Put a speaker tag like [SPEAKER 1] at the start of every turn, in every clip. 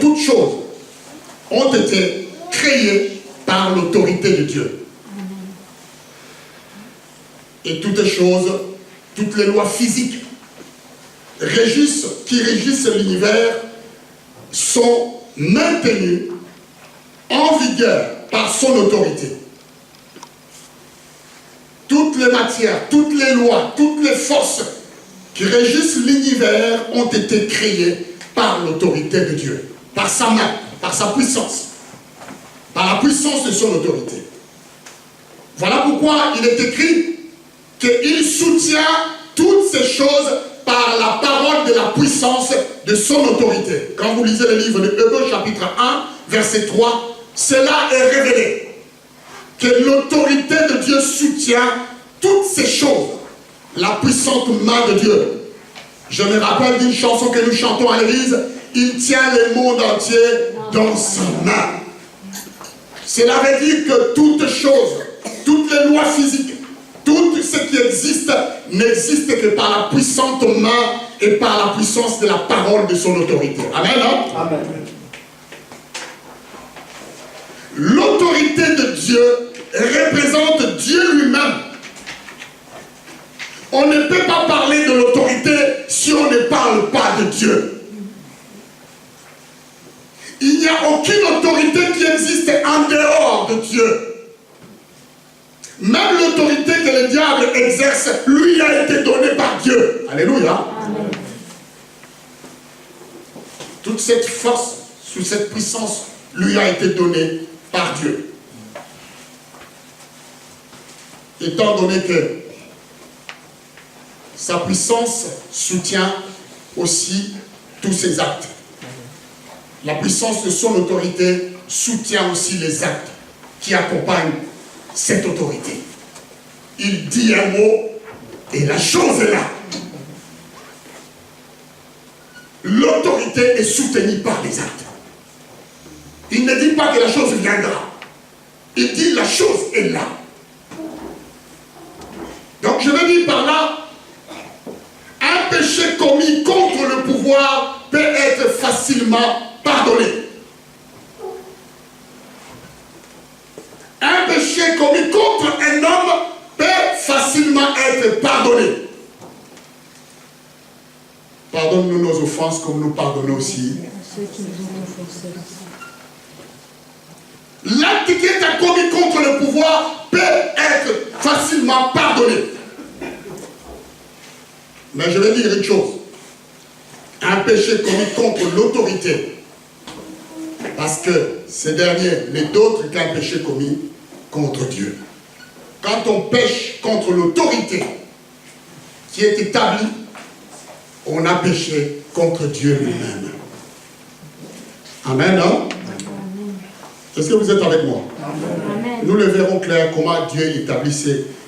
[SPEAKER 1] Toutes choses ont été créées par l'autorité de Dieu. Et toutes choses, toutes les lois physiques qui régissent l'univers sont maintenues en vigueur par son autorité. Toutes les matières, toutes les lois, toutes les forces qui régissent l'univers ont été créées par l'autorité de Dieu. Par sa main, par sa puissance, par la puissance de son autorité. Voilà pourquoi il est écrit qu'il soutient toutes ces choses par la parole de la puissance de son autorité. Quand vous lisez le livre de Hébreux chapitre 1, verset 3, cela est révélé, que l'autorité de Dieu soutient toutes ces choses, la puissante main de Dieu. Je me rappelle d'une chanson que nous chantons à l'église. Il tient le monde entier dans sa main. Cela veut dire que toutes choses, toutes les lois physiques, tout ce qui existe, n'existe que par la puissante main et par la puissance de la parole de son autorité. Amen, hein? Amen. L'autorité de Dieu représente Dieu lui-même. On ne peut pas parler de l'autorité si on ne parle pas de Dieu. Il n'y a aucune autorité qui existe en dehors de Dieu. Même l'autorité que le diable exerce, lui a été donnée par Dieu. Alléluia. Amen. Toute cette force, toute cette puissance, lui a été donnée par Dieu. Étant donné que sa puissance soutient aussi tous ses actes. La puissance de son autorité soutient aussi les actes qui accompagnent cette autorité. Il dit un mot et la chose est là. L'autorité est soutenue par les actes. Il ne dit pas que la chose viendra. Il dit la chose est là. Donc je veux dire par là, un péché commis contre le pouvoir peut être facilement pardonné. Un péché commis contre un homme peut facilement être pardonné. Pardonne-nous nos offenses comme nous pardonnons aussi. L'acte qui est commis contre le pouvoir peut être facilement pardonné. Mais je vais dire une chose. Un péché commis contre l'autorité, parce que ce dernier n'est d'autre qu'un péché commis contre Dieu. Quand on pêche contre l'autorité qui est établie, on a péché contre Dieu lui-même. Amen, non? Est-ce que vous êtes avec moi? Amen. Nous le verrons clair comment Dieu établit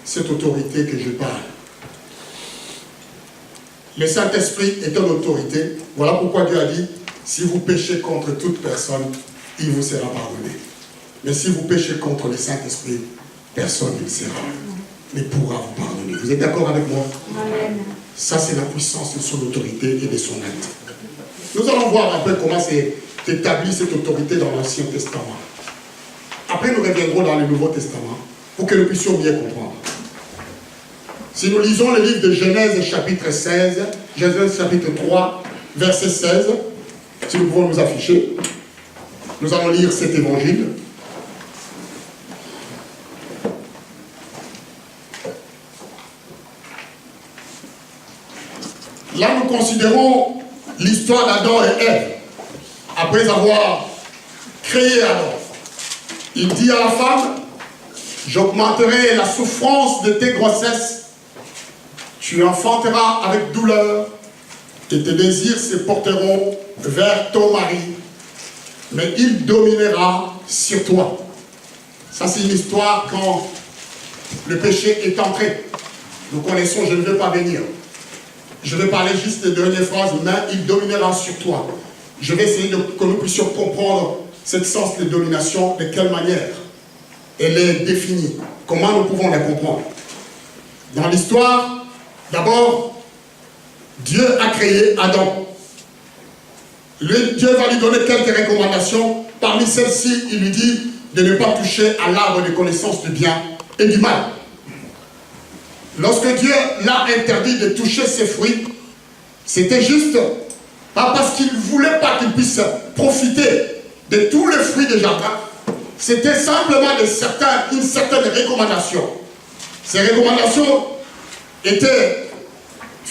[SPEAKER 1] cette autorité que je parle. Le Saint-Esprit est une autorité. Voilà pourquoi Dieu a dit, si vous péchez contre toute personne, il vous sera pardonné. Mais si vous péchez contre le Saint-Esprit, personne ne pourra vous pardonner. Vous êtes d'accord avec moi? Amen. Ça, c'est la puissance de son autorité et de son acte. Nous allons voir un peu comment c'est établi cette autorité dans l'Ancien Testament. Après, nous reviendrons dans le Nouveau Testament pour que nous puissions bien comprendre. Si nous lisons le livre de Genèse chapitre 16, Genèse chapitre 3, verset 16, si nous pouvons nous afficher, nous allons lire cet évangile. Là, nous considérons l'histoire d'Adam et Ève. Après avoir créé Adam, il dit à la femme, j'augmenterai la souffrance de tes grossesses. Tu enfanteras avec douleur et tes désirs se porteront vers ton mari, mais il dominera sur toi. Ça, c'est une histoire quand le péché est entré. Nous connaissons, je ne veux pas venir. Je vais parler juste des dernières phrases, mais il dominera sur toi. Je vais essayer que nous puissions comprendre cette sens de domination, de quelle manière elle est définie, comment nous pouvons la comprendre. Dans l'histoire, d'abord, Dieu a créé Adam. Dieu va lui donner quelques recommandations. Parmi celles-ci, il lui dit de ne pas toucher à l'arbre de connaissance du bien et du mal. Lorsque Dieu l'a interdit de toucher ses fruits, c'était juste pas parce qu'il ne voulait pas qu'il puisse profiter de tous les fruits du jardin. C'était simplement une certaine recommandation. Ces recommandations étaient,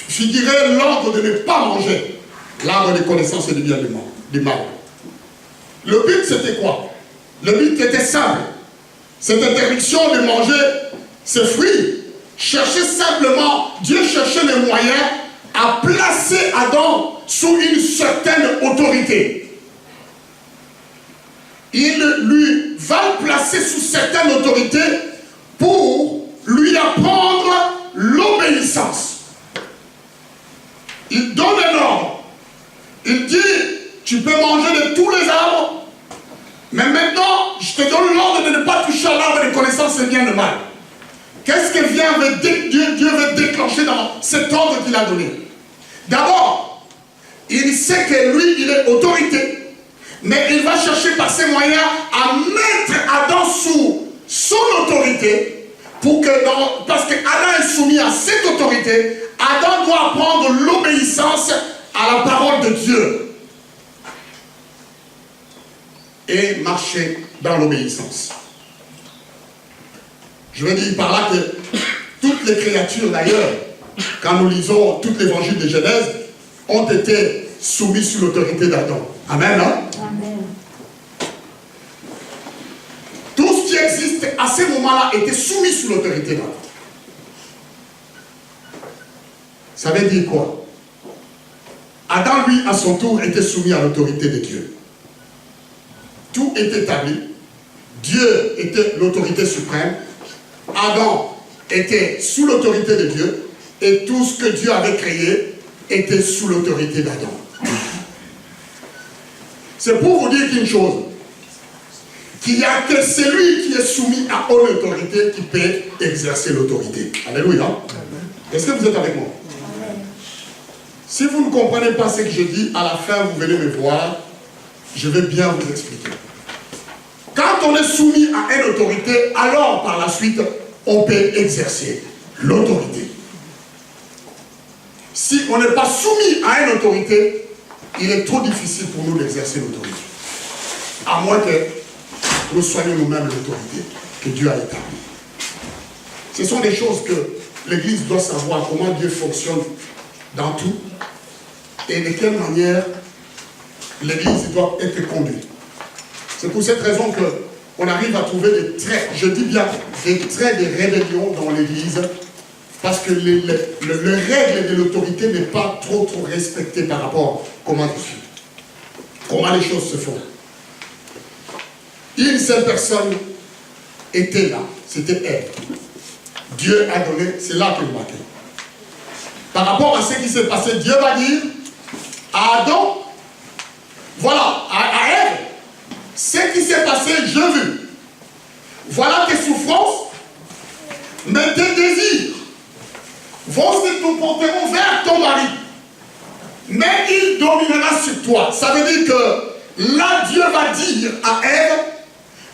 [SPEAKER 1] je dirais, l'ordre de ne pas manger l'arbre de connaissance et du bien et du mal. Le but, c'était quoi? Le but était simple. Cette interdiction de manger ces fruits cherchait simplement, Dieu cherchait les moyens à placer Adam sous une certaine autorité. Il lui va le placer sous certaine autorité pour lui apprendre l'obéissance. Il donne un ordre. Il dit, tu peux manger de tous les arbres, mais maintenant, je te donne l'ordre de ne pas toucher à l'arbre de connaissance et bien et mal. Qu'est-ce que Dieu veut déclencher dans cet ordre qu'il a donné? D'abord, il sait que lui, il est autorité, mais il va chercher par ses moyens à mettre Adam sous son autorité, parce que Adam est soumis à cette autorité. Adam doit apprendre l'obéissance à la parole de Dieu et marcher dans l'obéissance. Je veux dire par là que toutes les créatures d'ailleurs, quand nous lisons tout l'évangile de Genèse, ont été soumises sous l'autorité d'Adam. Amen, hein? Amen. Tout ce qui existe à ce moment-là était soumis sous l'autorité d'Adam. Ça veut dire quoi? Adam, lui, à son tour, était soumis à l'autorité de Dieu. Tout est établi. Dieu était l'autorité suprême. Adam était sous l'autorité de Dieu. Et tout ce que Dieu avait créé était sous l'autorité d'Adam. C'est pour vous dire qu'une chose, qu'il n'y a que celui qui est soumis à une autorité qui peut exercer l'autorité. Alléluia. Est-ce que vous êtes avec moi? Si vous ne comprenez pas ce que je dis, à la fin, vous venez me voir, je vais bien vous expliquer. Quand on est soumis à une autorité, alors par la suite, on peut exercer l'autorité. Si on n'est pas soumis à une autorité, il est trop difficile pour nous d'exercer l'autorité. À moins que nous soyons nous-mêmes l'autorité que Dieu a établie. Ce sont des choses que l'Église doit savoir, comment Dieu fonctionne dans tout et de quelle manière l'Église doit être conduite. C'est pour cette raison qu'on arrive à trouver des traits, je dis bien des traits de rébellion dans l'Église, parce que le règle de l'autorité n'est pas trop respecté par rapport à comment les choses se font. Une seule personne était là, c'était elle. Dieu a donné, c'est là qu'il marquait. Par rapport à ce qui s'est passé, Dieu va dire à Adam, voilà, à Ève, ce qui s'est passé, je veux. Voilà tes souffrances, mais tes désirs vont se porteront vers ton mari. Mais il dominera sur toi. Ça veut dire que là, Dieu va dire à Ève,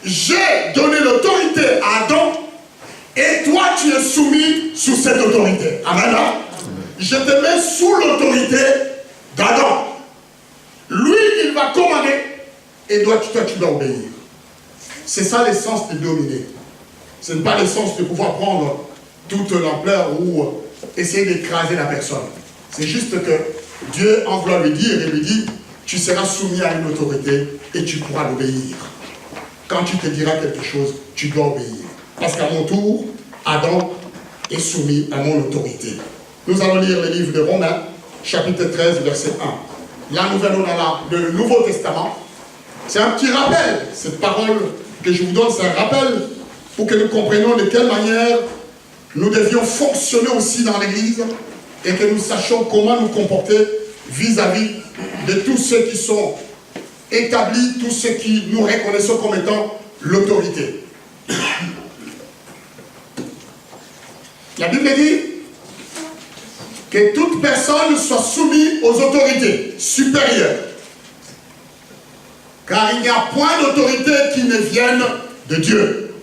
[SPEAKER 1] j'ai donné l'autorité à Adam, et toi, tu es soumis sous cette autorité. Amen. Je te mets sous l'autorité d'Adam. Lui, il va commander, et toi, tu dois obéir. C'est ça l'essence de dominer. Ce n'est pas l'essence de pouvoir prendre toute l'ampleur ou essayer d'écraser la personne. C'est juste que Dieu envoie lui dire et lui dit, tu seras soumis à une autorité et tu pourras l'obéir. Quand tu te diras quelque chose, tu dois obéir. Parce qu'à mon tour, Adam est soumis à mon autorité. Nous allons lire le livre de Romains, chapitre 13, verset 1. Là, nous venons dans le Nouveau Testament. C'est un petit rappel. Cette parole que je vous donne, c'est un rappel pour que nous comprenions de quelle manière nous devions fonctionner aussi dans l'Église et que nous sachions comment nous comporter vis-à-vis de tous ceux qui sont établis, tous ceux qui nous reconnaissons comme étant l'autorité. La Bible dit que toute personne soit soumise aux autorités supérieures. Car il n'y a point d'autorité qui ne vienne de Dieu.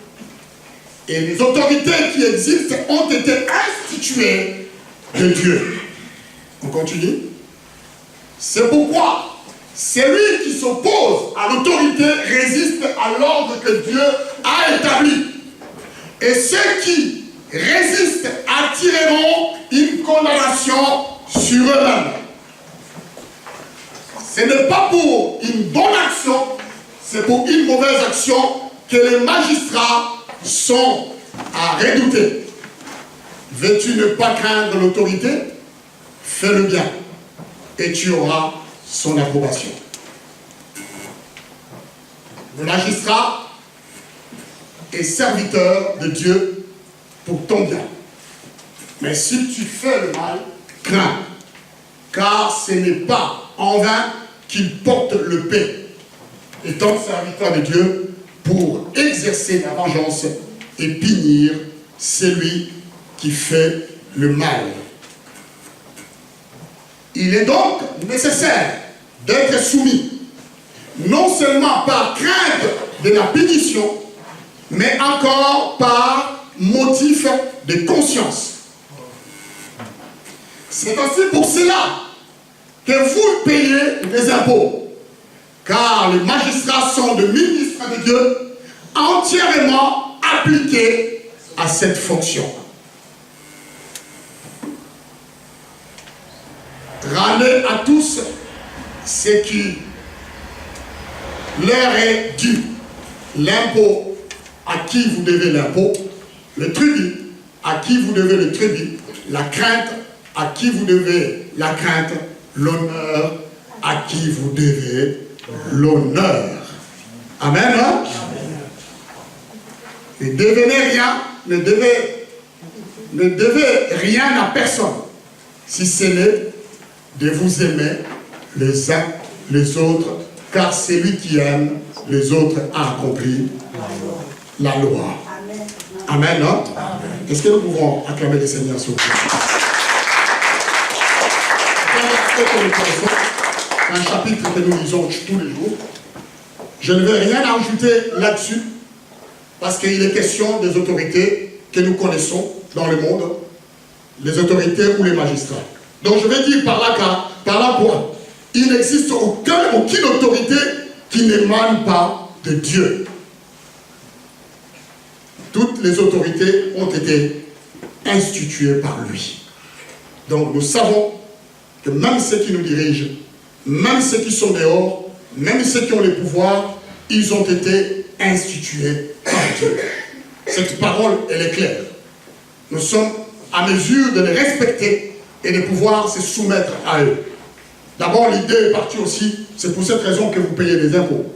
[SPEAKER 1] Et les autorités qui existent ont été instituées de Dieu. On continue. C'est pourquoi celui qui s'oppose à l'autorité résiste à l'ordre que Dieu a établi. Et ceux qui résistent attireront une condamnation sur eux-mêmes. Ce n'est pas pour une bonne action, c'est pour une mauvaise action que les magistrats sont à redouter. Veux-tu ne pas craindre l'autorité? Fais le bien et tu auras son approbation. Le magistrat est serviteur de Dieu pour ton bien. Mais si tu fais le mal, crains, car ce n'est pas en vain qu'il porte le paix, étant serviteur de Dieu pour exercer la vengeance et punir celui qui fait le mal. Il est donc nécessaire d'être soumis, non seulement par crainte de la punition, mais encore par motif de conscience. C'est aussi pour cela que vous payez les impôts, car les magistrats sont des ministres de Dieu entièrement appliqués à cette fonction. Rendez à tous ce qui leur est dû. L'impôt, à qui vous devez l'impôt, le tribut, à qui vous devez le tribut, la crainte, à qui vous devez la crainte, l'honneur, à qui vous devez l'honneur. Amen, hein? Ne devenez rien, ne devez rien à personne, si ce n'est de vous aimer les uns les autres, car celui qui aime les autres a accompli la loi. Amen, hein? Est-ce que nous pouvons acclamer le Seigneur sur vous? Un chapitre que nous lisons tous les jours. Je ne vais rien ajouter là-dessus, parce qu'il est question des autorités que nous connaissons dans le monde, les autorités ou les magistrats. Donc je vais dire par là quoi, il n'existe aucune autorité qui n'émane pas de Dieu. Toutes les autorités ont été instituées par lui. Donc nous savons que même ceux qui nous dirigent, même ceux qui sont dehors, même ceux qui ont les pouvoirs, ils ont été institués par Dieu. Cette parole, elle est claire. Nous sommes à mesure de les respecter et de pouvoir se soumettre à eux. D'abord, l'idée est partie aussi, c'est pour cette raison que vous payez les impôts.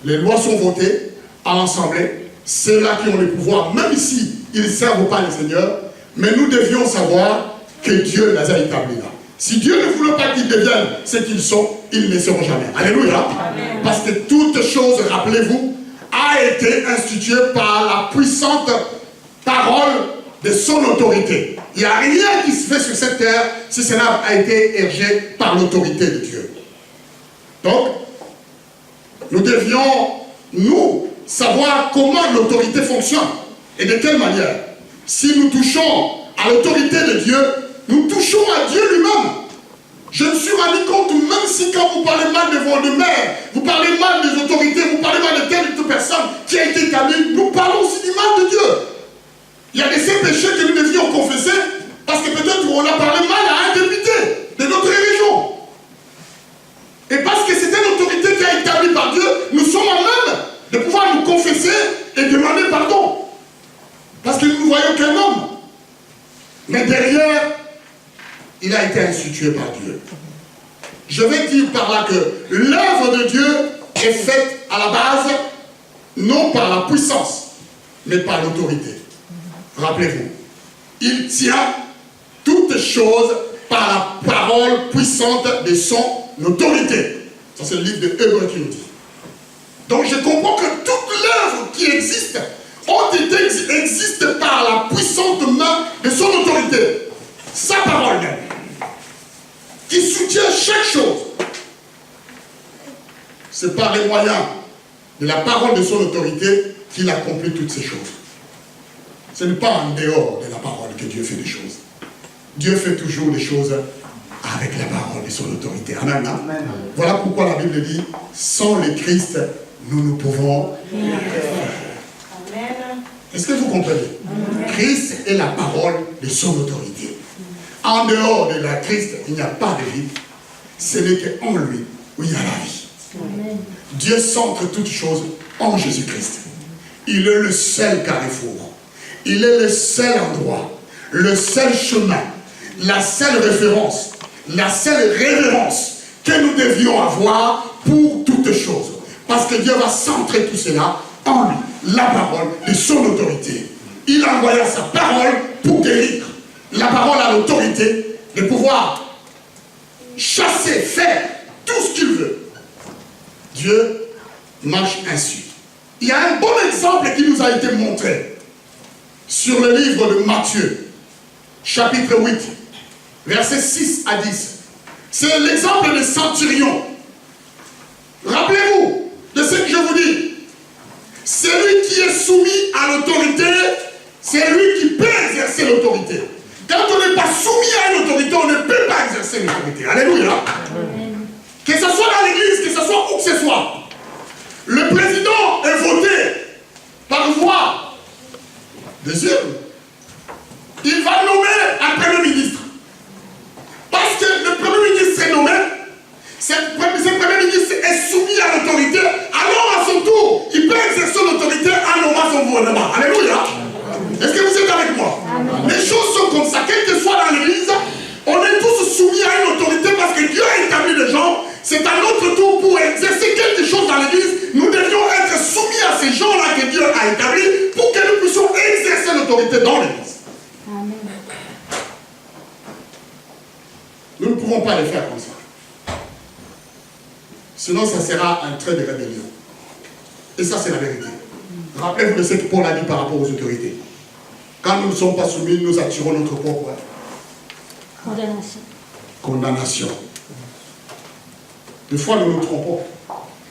[SPEAKER 1] Les lois sont votées à l'Assemblée. Ceux-là qui ont le pouvoir, même si ils ne servent pas le Seigneur, mais nous devions savoir que Dieu les a établis là. Si Dieu ne voulait pas qu'ils deviennent ce qu'ils sont, ils ne seront jamais. Alléluia. Amen. Parce que toute chose, rappelez-vous, a été instituée par la puissante parole de son autorité. Il n'y a rien qui se fait sur cette terre si cela a été érigé par l'autorité de Dieu. Donc, nous devions, nous, savoir comment l'autorité fonctionne et de quelle manière. Si nous touchons à l'autorité de Dieu, nous touchons à Dieu lui-même. Je me suis rendu compte, même si quand vous parlez mal de vos mères, vous parlez mal des autorités, vous parlez mal de telle ou telle personne qui a été établie, nous parlons aussi du mal de Dieu. Il y a de ces péchés que nous devions confesser parce que peut-être on a parlé mal à un député de notre région. Et parce que c'était l'autorité qui a été établie par Dieu, nous sommes à même de pouvoir nous confesser et demander pardon. Parce que nous ne voyons qu'un homme. Mais derrière, il a été institué par Dieu. Je vais dire par là que l'œuvre de Dieu est faite à la base, non par la puissance, mais par l'autorité. Rappelez-vous, il tient toutes choses par la parole puissante de son autorité. Ça, c'est le livre de Hébreux qui nous dit. Donc, je comprends que toute l'œuvre qui existe existe par la puissante main de son autorité. Sa parole même, qui soutient chaque chose. C'est par les moyens de la parole de son autorité qu'il accomplit toutes ces choses. Ce n'est pas en dehors de la parole que Dieu fait des choses. Dieu fait toujours des choses avec la parole de son autorité. Amen. Amen. Voilà pourquoi la Bible dit, sans le Christ, nous ne pouvons rien faire. Est-ce que vous comprenez? Amen. Christ est la parole de son autorité. En dehors de la Christ, il n'y a pas de vie. Ce n'est qu'en lui où il y a la vie. Amen. Dieu centre toutes choses en Jésus-Christ. Il est le seul carrefour. Il est le seul endroit, le seul chemin, la seule référence, la seule révérence que nous devions avoir pour toutes choses. Parce que Dieu va centrer tout cela en lui, la parole de son autorité. Il envoya sa parole pour guérir. La parole a l'autorité de pouvoir chasser, faire tout ce qu'il veut. Dieu marche ainsi. Il y a un bon exemple qui nous a été montré sur le livre de Matthieu, chapitre 8, versets 6 à 10. C'est l'exemple des centurions. Rappelez-vous de ce que je vous dis. Celui qui est soumis à l'autorité, c'est lui qui peut exercer l'autorité. Quand on n'est pas soumis à une autorité, on ne peut pas exercer l'autorité. Alléluia. Que ce soit dans l'église, que ce soit où que ce soit. Le président est voté par voie des urnes. Il va nommer un premier ministre. Parce que le premier ministre est nommé, ce premier ministre est soumis à l'autorité, alors à son tour, il peut exercer l'autorité en nommant son gouvernement. Alléluia. Est-ce que vous êtes avec moi? Amen. Les choses sont comme ça. Quel que soit dans l'église, on est tous soumis à une autorité parce que Dieu a établi les gens. C'est à notre tour pour exercer quelque chose dans l'église. Nous devions être soumis à ces gens-là que Dieu a établis pour que nous puissions exercer l'autorité dans l'église. Nous ne pouvons pas le faire comme ça. Sinon, ça sera un trait de rébellion. Et ça, c'est la vérité. Rappelez-vous de ce que Paul a dit par rapport aux autorités. Quand nous ne sommes pas soumis, nous attirons notre propre condamnation. Des fois, nous nous trompons.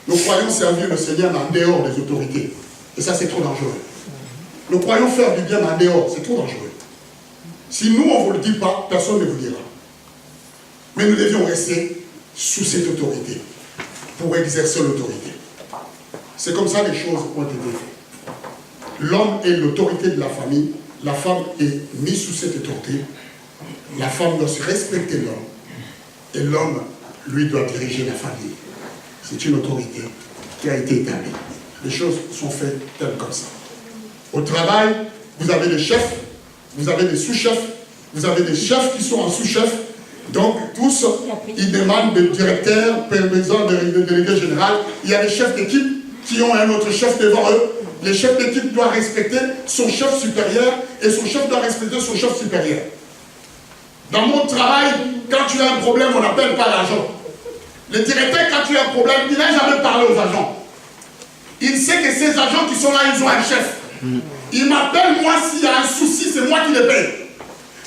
[SPEAKER 1] Nous croyons servir le Seigneur en dehors des autorités. Et ça, c'est trop dangereux. Nous croyons faire du bien en dehors. C'est trop dangereux. Si nous, on ne vous le dit pas, personne ne vous dira. Mais nous devions rester sous cette autorité pour exercer l'autorité. C'est comme ça que les choses ont été faites. L'homme est l'autorité de la famille. La femme est mise sous cette autorité. La femme doit se respecter l'homme. Et l'homme, lui, doit diriger la famille. C'est une autorité qui a été établie. Les choses sont faites telles comme ça. Au travail, vous avez des chefs, vous avez des sous-chefs, vous avez des chefs qui sont en sous-chefs. Donc, tous, ils demandent des directeurs, besoin de délégués général. Il y a des chefs d'équipe qui ont un autre chef devant eux. Le chef d'équipe doit respecter son chef supérieur et son chef doit respecter son chef supérieur. Dans mon travail, quand tu as un problème, on n'appelle pas l'agent. Le directeur, quand tu as un problème, il n'a jamais parlé aux agents. Il sait que ces agents qui sont là, ils ont un chef. Il m'appelle, moi, s'il y a un souci, c'est moi qui le paye.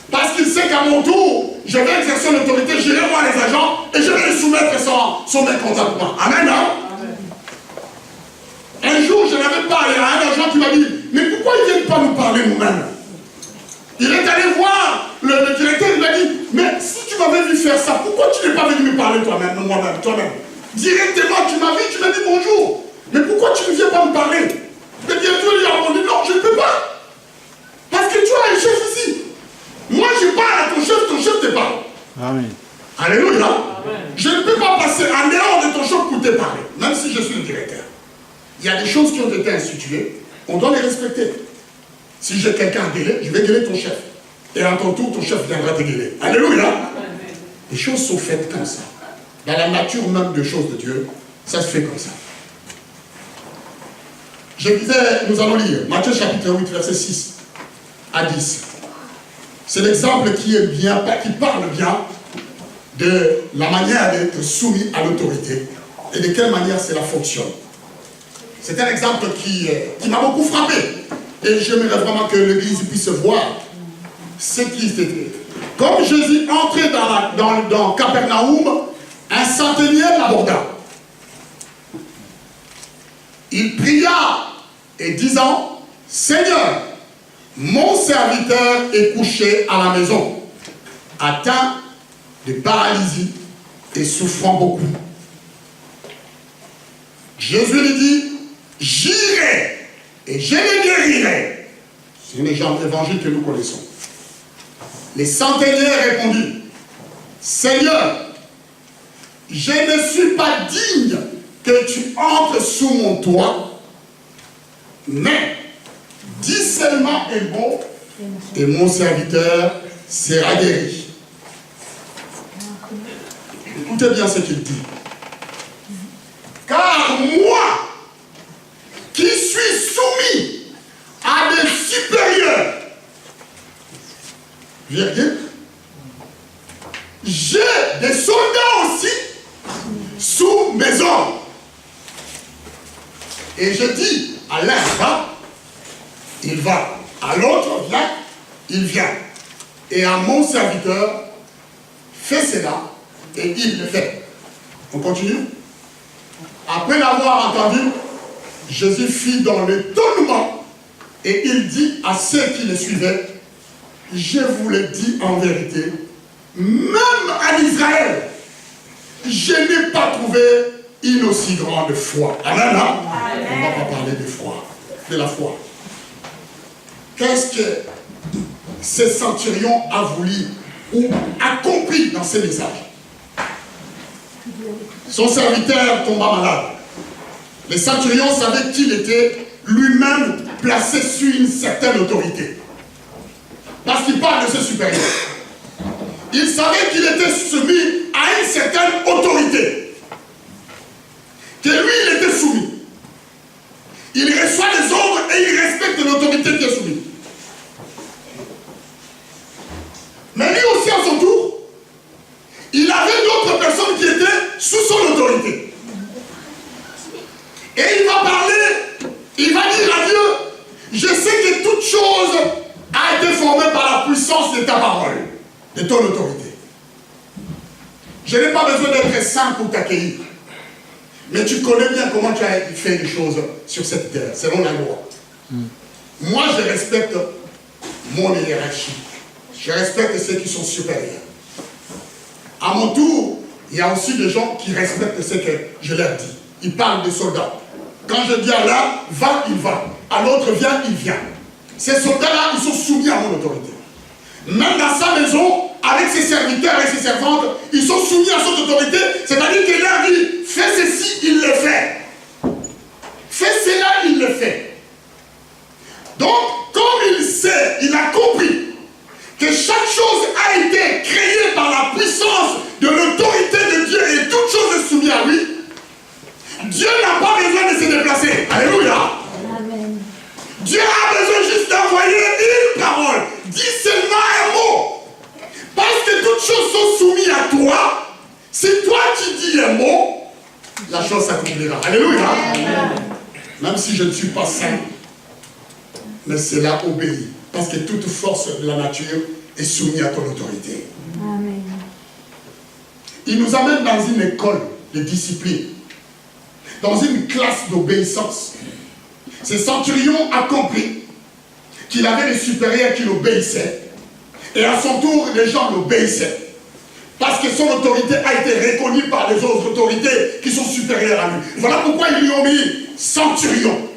[SPEAKER 1] Parce qu'il sait qu'à mon tour, je vais exercer l'autorité, je vais voir les agents et je vais les soumettre son mécontentement. Amen, hein? Un jour, je n'avais pas, il y a un agent qui m'a dit, mais pourquoi ils ne viennent pas nous parler nous-mêmes? Il est allé voir le directeur, il m'a dit, mais si tu m'avais vu faire ça, pourquoi tu n'es pas venu me parler toi-même, moi-même, toi-même? Directement, tu m'as vu, tu m'as dit bonjour. Mais pourquoi tu ne viens pas me parler? Le directeur lui a répondu, non, je ne peux pas. Parce que tu as un chef ici. Moi, je parle à ton chef te parle. Amen. Alléluia. Amen. Je ne peux pas passer en dehors de ton chef pour te parler, même si je suis le directeur. Il y a des choses qui ont été instituées, on doit les respecter. Si j'ai quelqu'un à gueuler, je vais gueuler ton chef. Et à ton tour, ton chef viendra te gueuler. Alléluia. Amen. Les choses sont faites comme ça. Dans la nature même des choses de Dieu, ça se fait comme ça. Je disais, nous allons lire Matthieu chapitre 8, verset 6 à 10. C'est l'exemple qui parle bien de la manière d'être soumis à l'autorité et de quelle manière cela fonctionne. C'est un exemple qui m'a beaucoup frappé. Et j'aimerais vraiment que l'Église puisse voir ce qui était. Comme Jésus entrait dans Capernaum, un centenier l'aborda. Il pria et disant, Seigneur, mon serviteur est couché à la maison, atteint de paralysie et souffrant beaucoup. Jésus lui dit, j'irai et je le guérirai. C'est une évangile que nous connaissons. Les centenaires répondit, Seigneur, je ne suis pas digne que tu entres sous mon toit, mais dis seulement un mot et mon serviteur sera guéri. Écoutez bien ce qu'il dit. Car moi, qui suis soumis à des supérieurs, virgule, j'ai des soldats aussi sous mes ordres. Et je dis à l'un va, il va. À l'autre viens, il vient. Et à mon serviteur, fais cela, et il le fait. On continue. Après l'avoir entendu, Jésus fit dans l'étonnement, et il dit à ceux qui le suivaient, je vous le dis en vérité, même en Israël, je n'ai pas trouvé une aussi grande foi. Amen, hein? Amen. On ne va pas parler de foi, de la foi. Qu'est-ce que ce centurion a voulu ou accompli dans ce message? Son serviteur tomba malade. Le centurion savait qu'il était lui-même placé sur une certaine autorité. Parce qu'il parle de ce supérieur. Il savait qu'il était soumis à une certaine autorité. Que lui, il était soumis. Il reçoit les ordres et il respecte l'autorité qui est soumise. Mais lui aussi, à son tour, il avait d'autres personnes qui étaient sous son autorité. Et il va parler, il va dire à Dieu, je sais que toute chose a été formée par la puissance de ta parole, de ton autorité. Je n'ai pas besoin d'être saint pour t'accueillir. Mais tu connais bien comment tu as fait les choses sur cette terre, selon la loi. Moi, je respecte mon hiérarchie. Je respecte ceux qui sont supérieurs. À mon tour, il y a aussi des gens qui respectent ce que je leur dis. Ils parlent des soldats. Quand je dis à l'un, va, il va. À l'autre, viens, il vient. Ces soldats-là, ils sont soumis à mon autorité. Même dans sa maison, avec ses serviteurs et ses servantes, ils sont soumis à son autorité. C'est-à-dire qu'il leur dit, fais ceci, il le fait. Fais cela, il le fait. Donc, comme il sait, il a compris que chaque chose a été créée par la puissance de l'autorité de Dieu et toute chose est soumise à lui, Dieu n'a pas besoin de se déplacer. Alléluia. Amen. Dieu a besoin juste d'envoyer une parole. Dis seulement un mot. Parce que toutes choses sont soumises à toi. Si toi tu dis un mot, la chose s'accomplira. Alléluia. Amen. Même si je ne suis pas saint, mais cela obéit. Parce que toute force de la nature est soumise à ton autorité. Amen. Il nous amène dans une école de discipline, dans une classe d'obéissance. Ce centurion a compris qu'il avait des supérieurs qui l'obéissaient, et à son tour, les gens l'obéissaient. Parce que son autorité a été reconnue par les autres autorités qui sont supérieures à lui. Voilà pourquoi ils lui ont mis centurion.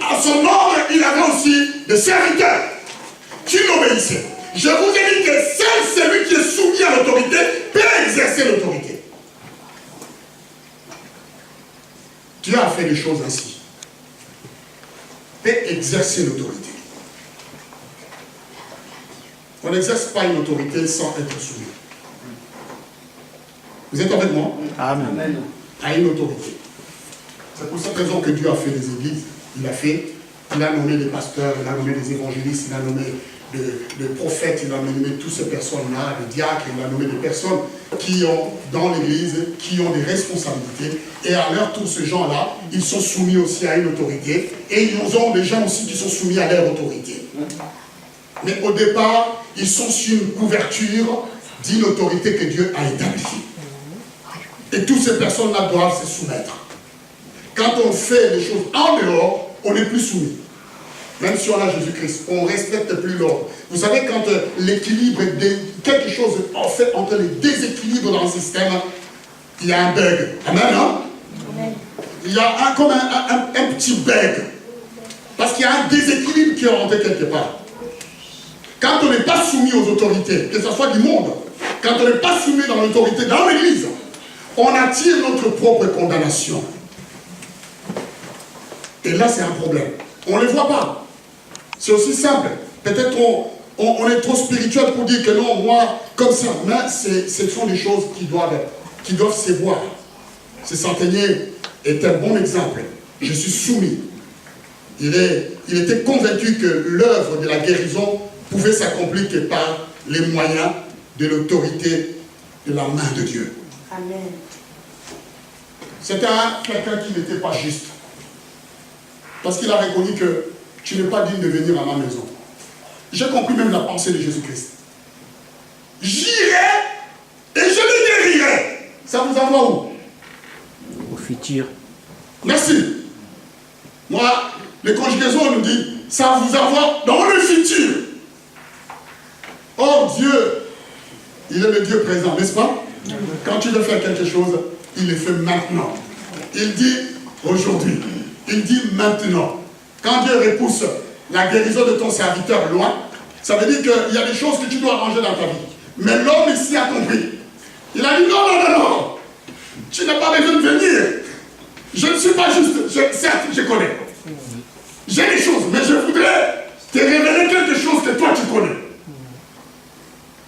[SPEAKER 1] À son ordre, il avait aussi des serviteurs qui l'obéissaient. Je vous ai dit que seul celui qui est soumis à l'autorité peut exercer l'autorité. Dieu a fait les choses ainsi. Peut exercer l'autorité. On n'exerce pas une autorité sans être soumis. Vous êtes avec moi? Amen. À une autorité. C'est pour cette raison que Dieu a fait les églises. il a fait. Il a nommé des pasteurs, il a nommé des évangélistes, il a nommé des prophètes, il a nommé toutes ces personnes-là, des diacres, il a nommé des personnes qui ont, dans l'Église, qui ont des responsabilités. Et à leur tour, ces gens-là, ils sont soumis aussi à une autorité. Et ils ont des gens aussi qui sont soumis à leur autorité. Mais au départ, ils sont sur une couverture d'une autorité que Dieu a établie. Et toutes ces personnes-là doivent se soumettre. Quand on fait les choses en dehors, on n'est plus soumis. Même si on a Jésus-Christ, on ne respecte plus l'ordre. Vous savez, quand l'équilibre, quelque chose en fait entre les déséquilibres dans le système, il y a un bug. Amen, hein? Amen. Il y a comme un petit bug. Parce qu'il y a un déséquilibre qui est rentré quelque part. Quand on n'est pas soumis aux autorités, que ce soit du monde, quand on n'est pas soumis dans l'autorité, dans l'Église, on attire notre propre condamnation. Et là, c'est un problème. On ne le voit pas. C'est aussi simple. Peut-être on est trop spirituel pour dire que non, moi, comme ça. Mais ce sont des choses qui doivent se voir. Ce centenier est un bon exemple. Je suis soumis. Il était convaincu que l'œuvre de la guérison pouvait s'accomplir que par les moyens de l'autorité de la main de Dieu.
[SPEAKER 2] Amen.
[SPEAKER 1] C'était quelqu'un qui n'était pas juste. Parce qu'il a reconnu que tu n'es pas digne de venir à ma maison. J'ai compris même la pensée de Jésus-Christ. J'irai et je le guérirai. Ça vous envoie où?
[SPEAKER 3] Au futur.
[SPEAKER 1] Merci. Moi, les conjugaisons nous disent, ça vous envoie dans le futur. Or, Dieu, il est le Dieu présent, n'est-ce pas? Quand tu veux faire quelque chose, il le fait maintenant. Il dit aujourd'hui. Il dit maintenant. Quand Dieu repousse la guérison de ton serviteur loin, ça veut dire qu'il y a des choses que tu dois arranger dans ta vie. Mais l'homme ici a compris. Il a dit non. Tu n'as pas besoin de venir. Je ne suis pas juste. Certes, je connais. J'ai des choses, mais je voudrais te révéler quelque chose que toi tu connais.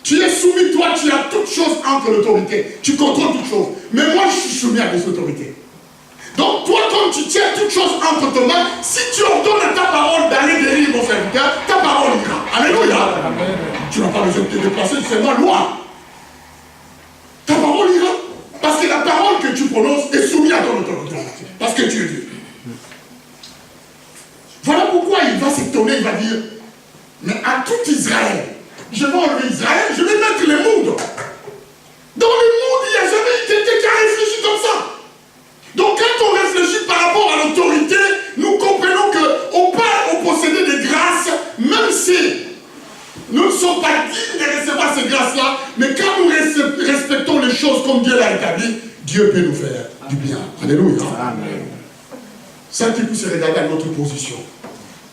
[SPEAKER 1] Tu es soumis, toi, tu as toutes choses entre l'autorité. Tu contrôles toutes choses. Mais moi, je suis soumis à des autorités. Donc, toi, comme tu tiens toutes choses entre tes mains, si tu ordonnes à ta parole d'aller guérir mon serviteur, ta parole ira. Alléluia. Tu n'as pas besoin de te déplacer, c'est moi loin. Ta parole ira. Parce que la parole que tu prononces est soumise à ton autorité. Parce que tu es Dieu. Voilà pourquoi il va s'étonner, il va dire, mais à tout Israël, je vais enlever Israël, je vais mettre le monde. Dans le monde, il n'y a jamais quelqu'un qui a réfléchi comme ça. Donc quand on réfléchit par rapport à l'autorité, nous comprenons qu'on peut posséder des grâces, même si nous ne sommes pas dignes de recevoir ces grâces-là, mais quand nous respectons les choses comme Dieu l'a établi, Dieu peut nous faire du bien. Alléluia. Amen. Ça qui peut se regarder à notre position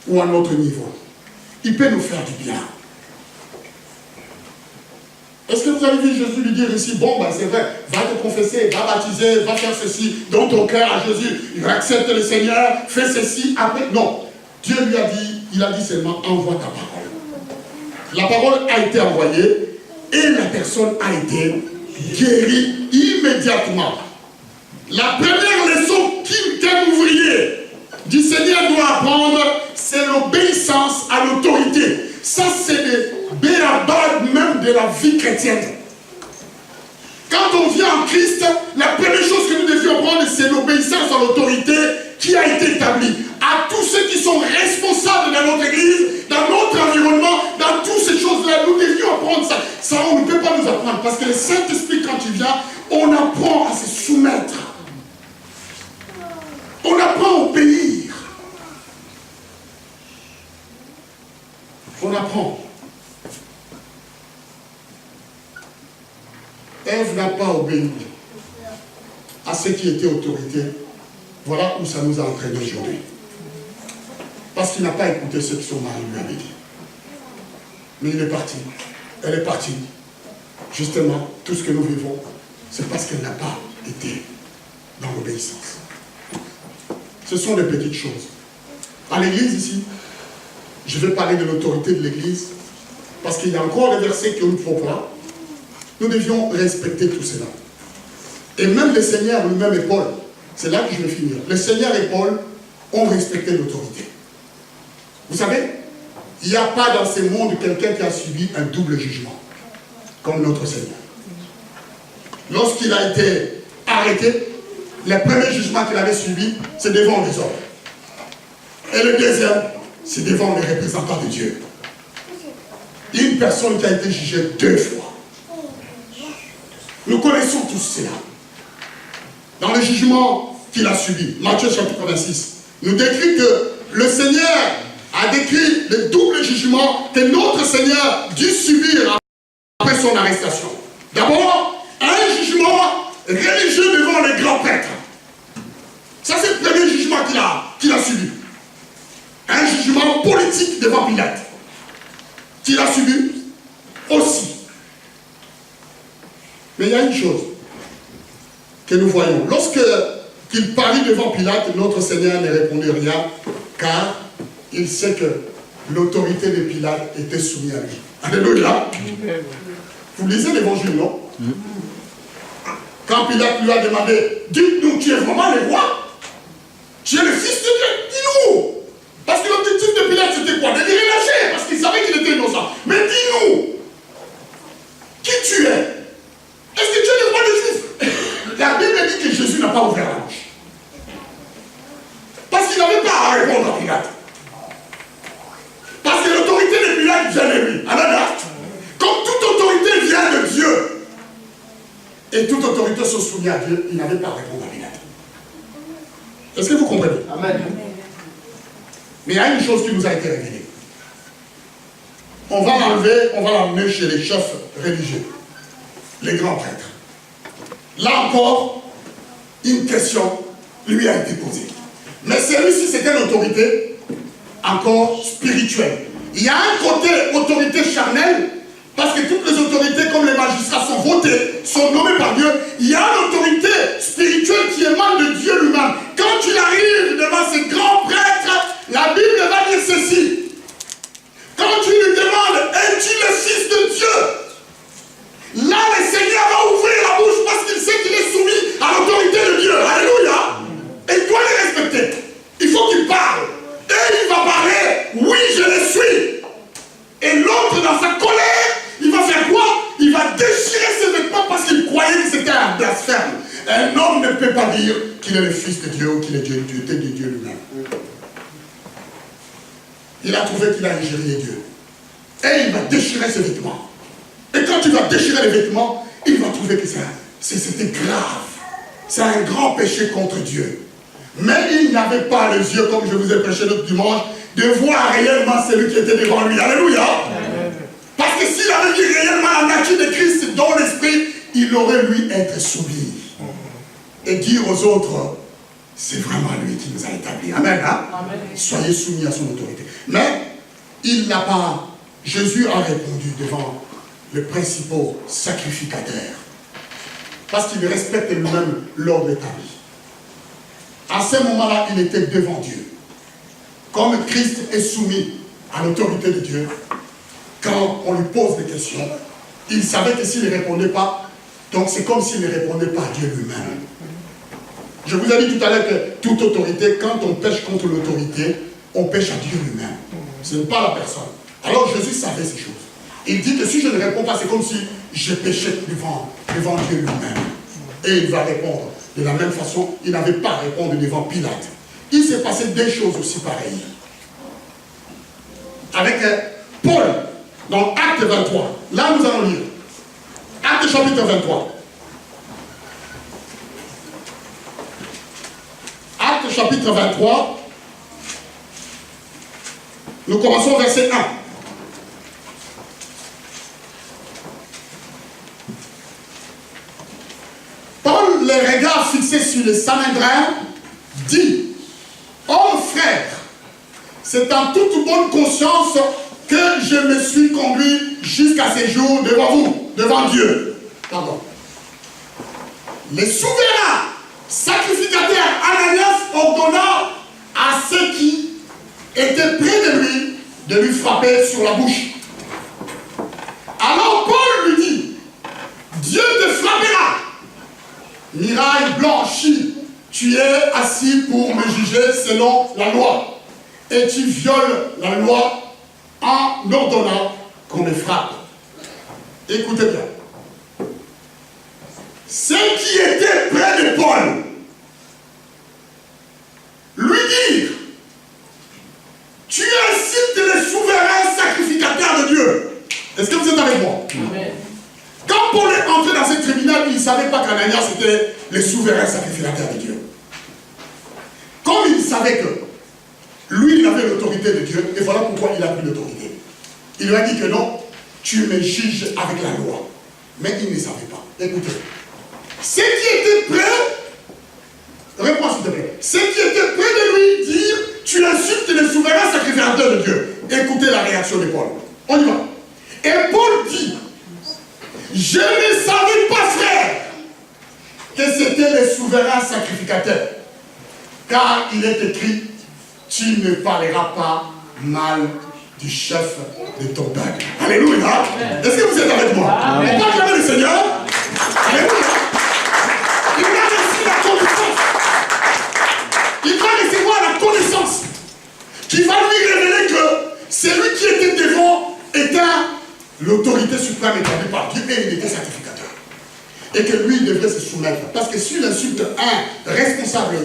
[SPEAKER 1] ou à notre niveau. Il peut nous faire du bien. Est-ce que vous avez vu Jésus lui dire ici, bon, ben c'est vrai, va te confesser, va baptiser, va faire ceci, donne ton cœur à Jésus, accepte le Seigneur, fais ceci, après. Non. Dieu lui a dit, il a dit seulement, envoie ta parole. La parole a été envoyée et la personne a été guérie immédiatement. La première leçon qu'un ouvrier du Seigneur doit apprendre, c'est l'obéissance à l'autorité. Ça, c'est le béaba même de la vie chrétienne. Quand on vient en Christ, la première chose que nous devions prendre, c'est l'obéissance à l'autorité qui a été établie. À tous ceux qui sont responsables dans notre église, dans notre environnement, dans toutes ces choses-là, nous devions apprendre ça. Ça, on ne peut pas nous apprendre. Parce que le Saint-Esprit, quand il vient, on apprend à se soumettre. On apprend à obéir. On apprend. Ève n'a pas obéi à ce qui était autorité. Voilà où ça nous a entraînés aujourd'hui. Parce qu'il n'a pas écouté ce que son mari lui avait dit. Mais il est parti. Elle est partie. Justement, tout ce que nous vivons, c'est parce qu'elle n'a pas été dans l'obéissance. Ce sont des petites choses. À l'église ici, je vais parler de l'autorité de l'église, parce qu'il y a encore des versets qu'il ne faut pas. Nous devions respecter tout cela. Et même le Seigneur lui-même et Paul, c'est là que je vais finir. Le Seigneur et Paul ont respecté l'autorité. Vous savez, il n'y a pas dans ce monde quelqu'un qui a subi un double jugement, comme notre Seigneur. Lorsqu'il a été arrêté, le premier jugement qu'il avait subi, c'est devant les hommes. Et le deuxième, c'est devant les représentants de Dieu. Une personne qui a été jugée 2 fois. Nous connaissons tous cela. Dans le jugement qu'il a subi, Matthieu chapitre 26, nous décrit que le Seigneur a décrit le double jugement que notre Seigneur dut subir après son arrestation. D'abord, un jugement religieux devant les grands prêtres. Ça, c'est le premier jugement qu'il a subi. Un jugement politique devant Pilate, qu'il a subi aussi. Mais il y a une chose que nous voyons. Lorsqu'il parut devant Pilate, notre Seigneur ne répondit rien, car il sait que l'autorité de Pilate était soumise à lui. Alléluia. Vous lisez l'évangile, non? Quand Pilate lui a demandé, dites-nous, tu es vraiment le roi? Tu es le fils de Dieu? Dis-nous. Parce que l'objectif de Pilate, c'était quoi? De le relâcher, parce qu'il savait qu'il était innocent. Mais dis-nous, qui tu es? Est-ce que tu es le roi des Juifs? La Bible dit que Jésus n'a pas ouvert la bouche. Parce qu'il n'avait pas à répondre à Pilate. Parce que l'autorité de Pilate vient de lui. Amen. Comme toute autorité vient de Dieu, et toute autorité se soumit à Dieu, il n'avait pas à répondre à Pilate. Est-ce que vous comprenez? Amen. Mais il y a une chose qui nous a été révélée. On va l'emmener chez les chefs religieux, les grands prêtres. Là encore, une question lui a été posée. Mais celui-ci, c'était une autorité encore spirituelle. Il y a un côté autorité charnelle, parce que toutes les autorités, comme les magistrats, sont votés, sont nommés par Dieu. Il y a une autorité spirituelle qui émane de Dieu lui-même. Quand il arrive devant ces grands prêtres, la Bible va dire ceci. Quand tu lui demandes, es-tu le Fils de Dieu? Là, le Seigneur va ouvrir la bouche parce qu'il sait qu'il est soumis à l'autorité de Dieu. Alléluia. Et il doit les respecter. Il faut qu'il parle. Et il va parler, oui, je le suis. Et l'autre, dans sa colère, il va faire quoi? Il va déchirer ses vêtements parce qu'il croyait que c'était un blasphème. Un homme ne peut pas dire qu'il est le Fils de Dieu ou qu'il est Dieu, de Dieu lui-même. Il a trouvé qu'il a injurié Dieu. Et il va déchirer ses vêtements. Et quand il va déchirer les vêtements, il va trouver que c'était grave. C'est un grand péché contre Dieu. Mais il n'avait pas les yeux, comme je vous ai prêché l'autre dimanche, de voir réellement celui qui était devant lui. Alléluia. Parce que s'il avait vu réellement la nature de Christ dans l'esprit, il aurait lui être soumis. Et dire aux autres, c'est vraiment lui qui nous a établis. Amen. Hein? Amen. Soyez soumis à son autorité. Mais il n'a pas. Jésus a répondu devant le principal sacrificateur. Parce qu'il respecte lui-même l'ordre établi. À ce moment-là, il était devant Dieu. Comme Christ est soumis à l'autorité de Dieu, quand on lui pose des questions, il savait que s'il ne répondait pas, donc c'est comme s'il ne répondait pas à Dieu lui-même. Je vous ai dit tout à l'heure que toute autorité, quand on pêche contre l'autorité, on pêche à Dieu lui-même. Ce n'est pas la personne. Alors Jésus savait ces choses. Il dit que si je ne réponds pas, c'est comme si je péchais devant Dieu lui-même. Et il va répondre. De la même façon, il n'avait pas à répondre devant Pilate. Il s'est passé des choses aussi pareilles. Avec Paul, dans Acte 23. Là, nous allons lire. Acte chapitre 23. Acte chapitre 23. Nous commençons au verset 1. Paul, les regards fixés sur les Sanhédrin, dit: Hommes frères, c'est en toute bonne conscience que je me suis conduit jusqu'à ce jour devant vous, devant Dieu. Pardon. Les souverains sacrificateurs Ananias ordonna à ceux qui étaient près de lui frapper sur la bouche. Alors Paul lui dit: Dieu te frappera, miraille blanchie, tu es assis pour me juger selon la loi. Et tu violes la loi en ordonnant qu'on me frappe. Écoutez bien. Ceux qui étaient près de Paul lui dirent, tu incites les souverains sacrificateurs de Dieu. Est-ce que vous êtes avec moi? Amen. Quand Paul est entré dans ce tribunal, il ne savait pas qu'Ananias était les souverains sacrificateurs de Dieu. Comme il savait que lui, il avait l'autorité de Dieu, et voilà pourquoi il a pris l'autorité. Il lui a dit que non, tu me juges avec la loi. Mais il ne savait pas. Écoutez. Ceux qui étaient prêts, réponds s'il te plaît, ceux qui étaient près de lui dire, tu insultes les souverains sacrificateurs de Dieu. Écoutez la réaction de Paul. On y va. Et Paul dit, je ne savais pas, frère, que c'était les souverains sacrificateurs. Car il est écrit, tu ne parleras pas mal du chef de ton peuple. Alléluia. Est-ce que vous êtes avec moi? On va acclamer le Seigneur. Alléluia. Il va reçu la connaissance. Il va recevoir la connaissance qui va lui révéler que celui qui était devant était l'autorité suprême établie par Dieu et il était sacrificateur. Et que lui, il devrait se soumettre. Parce que s'il insulte un responsable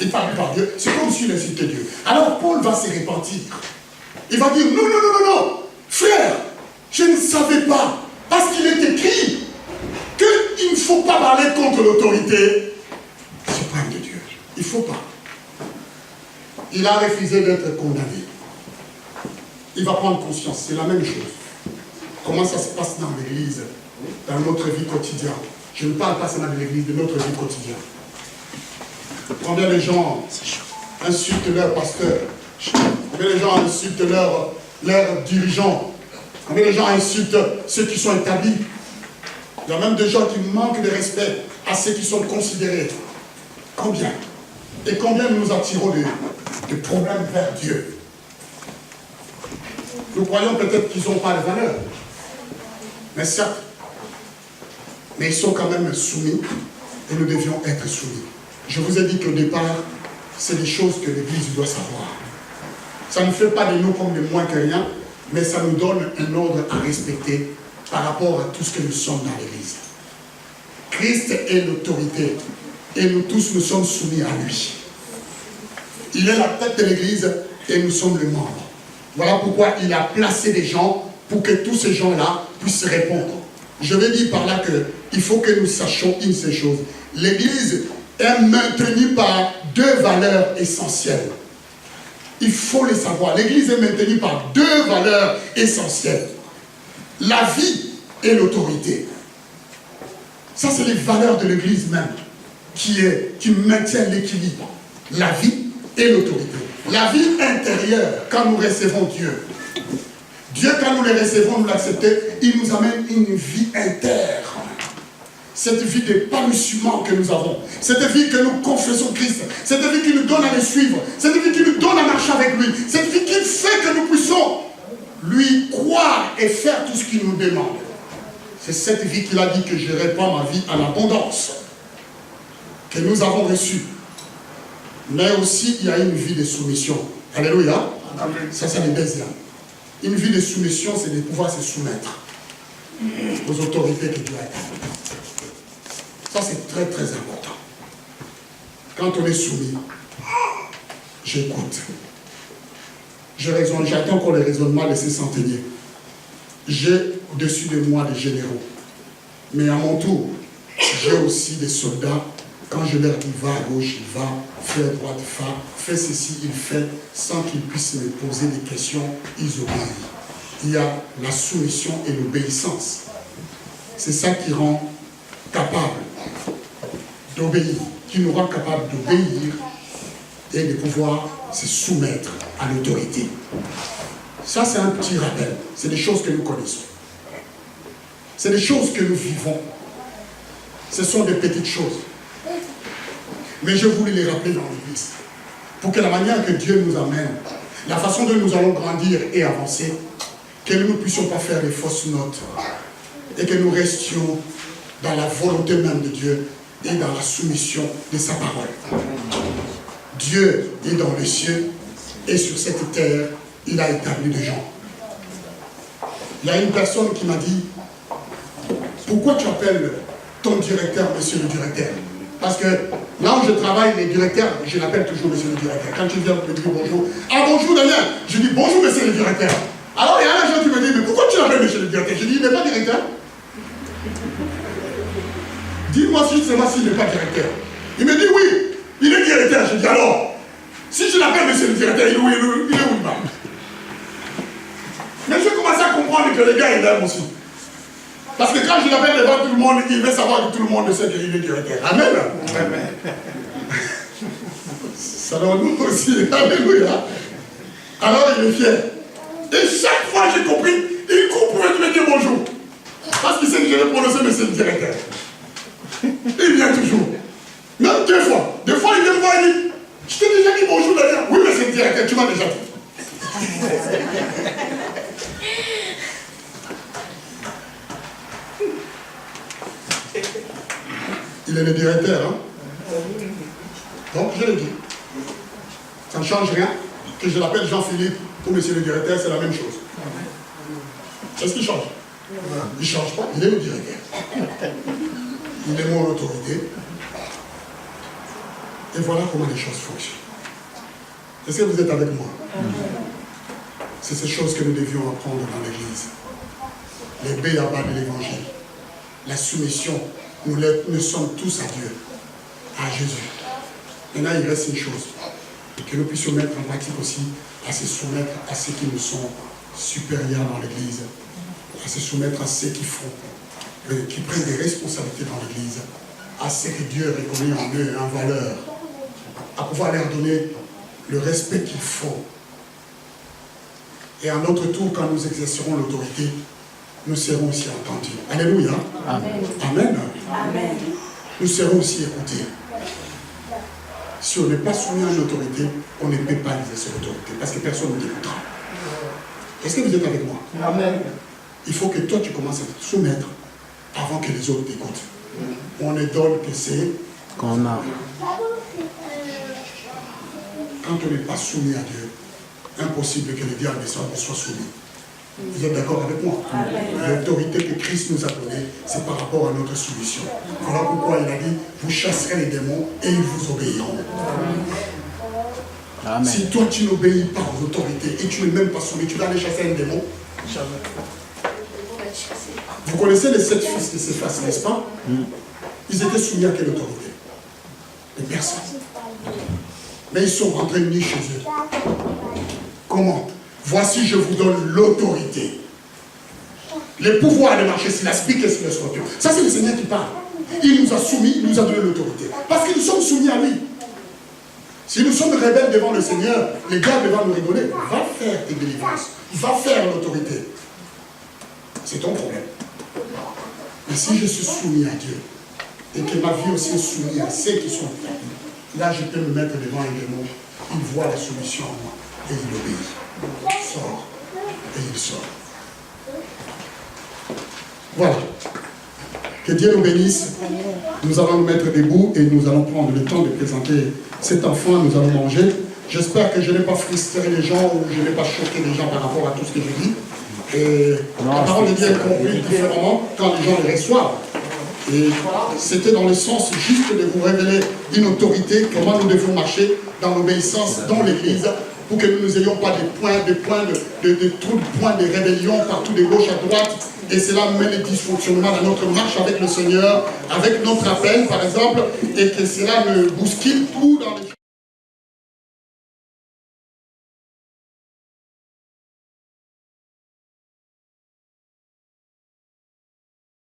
[SPEAKER 1] établi par Dieu, c'est comme s'il insultait Dieu. Alors Paul va se repentir. Il va dire, non, non, non, non, non, frère, je ne savais pas. Parce qu'il est écrit qu'il ne faut pas parler contre l'autorité suprême de Dieu. Il ne faut pas. Il a refusé d'être condamné. Il va prendre conscience, c'est la même chose. Comment ça se passe dans l'église, dans notre vie quotidienne. Je ne parle pas seulement de l'église, de notre vie quotidienne. Combien de gens insultent leur pasteur? Combien de gens insultent leurs dirigeants? Combien de gens insultent ceux qui sont établis? Il y a même des gens qui manquent de respect à ceux qui sont considérés. Combien? Et combien nous attirons de problèmes vers Dieu? Nous croyons peut-être qu'ils n'ont pas de valeur. Mais certes, mais ils sont quand même soumis et nous devions être soumis. Je vous ai dit qu'au départ, c'est des choses que l'Église doit savoir. Ça ne fait pas de nous comme des moins que rien, mais ça nous donne un ordre à respecter par rapport à tout ce que nous sommes dans l'Église. Christ est l'autorité et nous tous nous sommes soumis à lui. Il est la tête de l'Église et nous sommes les membres. Voilà pourquoi il a placé des gens pour que tous ces gens-là puissent répondre. Je vais dire par là qu'il faut que nous sachions une seule chose. L'Église est maintenue par deux valeurs essentielles. Il faut les savoir. L'Église est maintenue par deux valeurs essentielles. La vie et l'autorité. Ça, c'est les valeurs de l'Église même qui maintiennent l'équilibre. La vie et l'autorité. La vie intérieure, quand nous recevons Dieu. Dieu, quand nous le recevons, nous l'acceptons, il nous amène une vie interne. Cette vie d'épanouissement que nous avons, cette vie que nous confessons Christ, cette vie qui nous donne à le suivre, cette vie qui nous donne à marcher avec lui, cette vie qui fait que nous puissions lui croire et faire tout ce qu'il nous demande. C'est cette vie qu'il a dit que je répands ma vie à l'abondance, que nous avons reçue. Mais aussi, il y a une vie de soumission. Alléluia. Amen. Ça, c'est le deuxième. Une vie de soumission, c'est de pouvoir se soumettre aux autorités que Dieu a établies. Ça, c'est très, très important. Quand on est soumis, j'écoute. Je raisonne, j'attends encore le raisonnement de ces centeniers. J'ai au-dessus de moi des généraux. Mais à mon tour, j'ai aussi des soldats. Quand je leur dis va à gauche, il va, fais à droite, fais ceci, il fait, sans qu'ils puissent me poser des questions, ils obéissent. Il y a la soumission et l'obéissance. C'est ça qui rend capable d'obéir, qui nous rend capable d'obéir et de pouvoir se soumettre à l'autorité. Ça, c'est un petit rappel. C'est des choses que nous connaissons. C'est des choses que nous vivons. Ce sont des petites choses. Mais je voulais les rappeler dans l'Église. Pour que la manière que Dieu nous amène, la façon dont nous allons grandir et avancer, que nous ne puissions pas faire des fausses notes et que nous restions dans la volonté même de Dieu et dans la soumission de sa parole. Dieu est dans les cieux et sur cette terre, il a établi des gens. Il y a une personne qui m'a dit, pourquoi tu appelles ton directeur monsieur le directeur? Parce que là où je travaille, les directeurs, je l'appelle toujours monsieur le directeur. Quand tu viens me dire bonjour, ah bonjour Daniel, je dis bonjour monsieur le directeur. Alors il y a des gens qui me disent, mais pourquoi tu l'appelles monsieur le directeur? Je dis, il n'est pas directeur. Dis-moi si c'est moi s'il n'est pas directeur. Il me dit oui, il est directeur. Je dis alors, si je l'appelle monsieur le directeur, il est où il va? Mais je commence à comprendre que les gars, il aiment aussi. Parce que quand je l'appelle devant tout le monde, il veut savoir que tout le monde sait qu'il est directeur. Amen. Amen. Ça donne nous aussi. Alléluia. Alors il est fier. Et chaque fois j'ai compris, il court pour me dire bonjour. Parce qu'il sait que je vais prononcer monsieur le directeur. Il vient toujours. Même deux fois. Deux fois il vient me voir et dit, je t'ai déjà dit bonjour d'ailleurs. Oui monsieur le directeur, tu m'as déjà dit. Il est le directeur, hein? Donc je le dis. Ça ne change rien. Que je l'appelle Jean-Philippe ou monsieur le directeur, c'est la même chose. Est-ce qu'il change? Il ne change pas, il est le directeur. Il est mon autorité. Et voilà comment les choses fonctionnent. Est-ce que vous êtes avec moi? C'est ces choses que nous devions apprendre dans l'Église. Les béabas de l'Évangile. La soumission. Nous sommes tous à Dieu, à Jésus. Maintenant, il reste une chose. Que nous puissions mettre en pratique aussi, à se soumettre à ceux qui nous sont supérieurs dans l'Église, à se soumettre à ceux qui font, qui prennent des responsabilités dans l'Église, à ceux que Dieu reconnaît en eux en valeur, à pouvoir leur donner le respect qu'il faut. Et à notre tour, quand nous exercerons l'autorité, nous serons aussi entendus. Alléluia. Amen. Amen. Amen. Nous serons aussi écoutés. Si on n'est pas soumis à l'autorité, on ne peut pas exercer l'autorité, parce que personne ne nous écoutera. Est-ce que vous êtes avec moi? Amen. Il faut que toi tu commences à te soumettre avant que les autres t'écoutent. On ne donne que c'est qu'on a. Quand on n'est pas soumis à Dieu, impossible que le diable soit soumis. Vous êtes d'accord avec moi? L'autorité que Christ nous a donnée, c'est par rapport à notre soumission. Voilà pourquoi il a dit, vous chasserez les démons et ils vous obéiront. Amen. Si toi tu n'obéis pas aux autorités et tu n'es même pas soumis, tu vas aller chasser un démon? Jamais. Vous connaissez les 7 fils de Céphas, n'est-ce pas? Ils étaient soumis à quelle autorité? Les personnes. Mais ils sont rentrés unis chez eux. Comment? Voici, je vous donne l'autorité. Le pouvoir de marcher sur la spique et sur le scorpion. Ça, c'est le Seigneur qui parle. Il nous a soumis, il nous a donné l'autorité. Parce que nous sommes soumis à lui. Si nous sommes rebelles devant le Seigneur, les gars devant nous rigoler. Va faire tes délivrances. Va faire l'autorité. C'est ton problème. Mais si je suis soumis à Dieu, et que ma vie aussi est soumise à ceux qui sont prêts, là, je peux me mettre devant un démon. Il voit la soumission en moi et il obéit. Il sort et il sort. Voilà. Que Dieu nous bénisse. Nous allons nous mettre debout et nous allons prendre le temps de présenter cet enfant. Nous allons manger. J'espère que je n'ai pas frustré les gens ou je n'ai pas choqué les gens par rapport à tout ce que je dis. Et la parole de Dieu est comprise différemment quand les gens les reçoivent. Et c'était dans le sens juste de vous révéler une autorité, comment nous devons marcher dans l'obéissance dans l'Église, pour que nous n'ayons pas des points de rébellion partout de gauche à droite. Et cela met les dysfonctionnements dans notre marche avec le Seigneur, avec notre appel par exemple, et que cela ne bouscule tout dans les